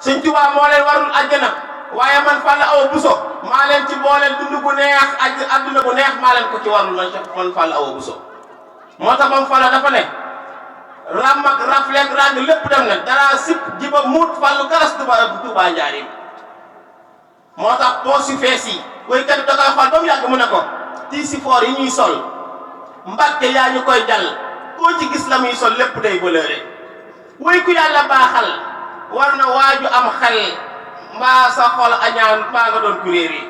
Sëñ Tuubaa moo leen warul àjjana waaye man Falla Awa Bousso maa leen ci booleel dund gu neex adduna gu neex maa leen ko ci warul man Falla Awa Bousso moo tax bam Falla dafa ne ram ak rafleeg ràng lépp dem na dara sip jiba muut Fallu garas Tuubaa njaarim moo tax boo si fees yi woykat bi da koy xool ba mu yàgg mu ne ko tii si foor yi ñuy sol Mbàkke yaa ñu koy jàll koo ci gis la muy sol lépp day bëlëre woy ku yàlla baaxal war na waaju am xel mbaa sa xol añaan mbaa nga doon kuréer yi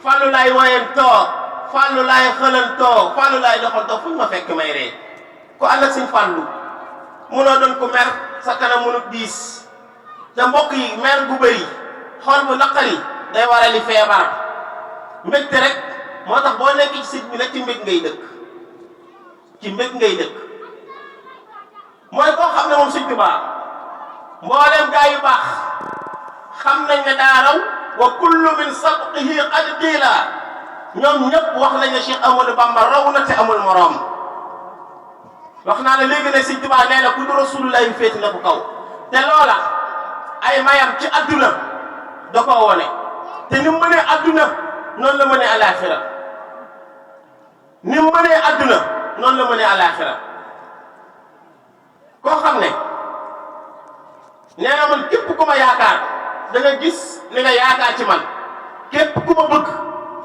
Fallu laay woyantoo Fallu laay xëlantoo Fallu laay doxantoo fu ñu ma fekk may ree ku ànd ak Sëñ Fallu munoo doon ko mer sa kanam munut diis te mbokk yi mer gu bëri xol bu naqari day warali feebar mbégte rek moo tax boo nekk ci sëñ bi nag ci mbég ngay dëkk ci mbég ngay dëkk mooy koo xam ne moom Sëñ Tuubaa mboolem gaa yu baax xam nañ ne daa raw wa kullu min sabqihi qad qiila ñoom ñëpp wax nañ ne Cheikh Amadou Bamba raw na te amul moroom wax naa ne léegi ne Sëñ Tuubaa nee na ku du Rasulullah yu féeti na ko kaw te loola ay mayam ci adduna da koo wone te ni mu mënee adduna noonu la mënee alaaxira ni mu mënee adduna noonu la mënee alaaxira koo xam ne nee na man képp ku ma yaakaar da nga gis li nga yaakaar ci man képp ku ma bëgg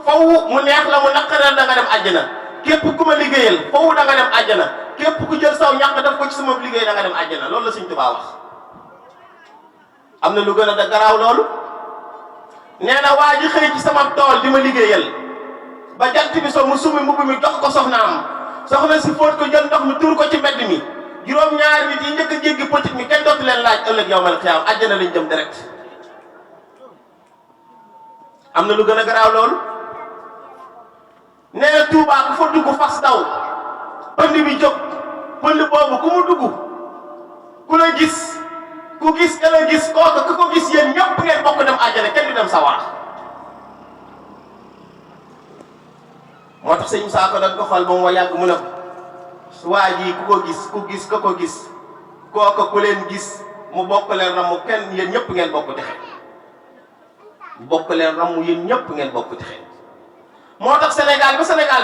faw mu neex la mu naqaral da nga dem àjjana képp ku ma liggéeyal faw da nga dem àjjana képp ku jël saw ñàkk def ko ci sama liggéey da nga dem àjjana loolu la Sëñ Tuubaa wax. am na lu gën a da garaaw loolu nee na waa ji xëy ci sama tool di ma liggéeyal ba jant bi so mu sumi mbubb mi jox ko soxnaam soxna si fóot ko jël ndox mi tuur ko ci mbedd mi juróom-ñaari nit yi njëkk a jéggi politique mi kenn dootu leen laaj ëllëg yawmal xiyaam àjjana lañ jëm direct. am na lu gën a garaaw loolu nee na Tuubaa ku fa dugg fas daw pënd bi jóg pënd boobu ku mu dugg ku la gis ku gis ka la gis kooku ku ko gis yéen ñëpp ngeen bokk dem àjjana kenn du dem sawara. moo tax sëñ Musaa Ka doon ko xool ba mu yàgg mu ne ko waa ji ku gis ka ko gis kooku ku leen gis mu bokk leen ramu kenn yéen ñëpp ngeen bokk texe bokk leen ramu yéen ñëpp ngeen bokk texe moo tax Sénégal ba Sénégal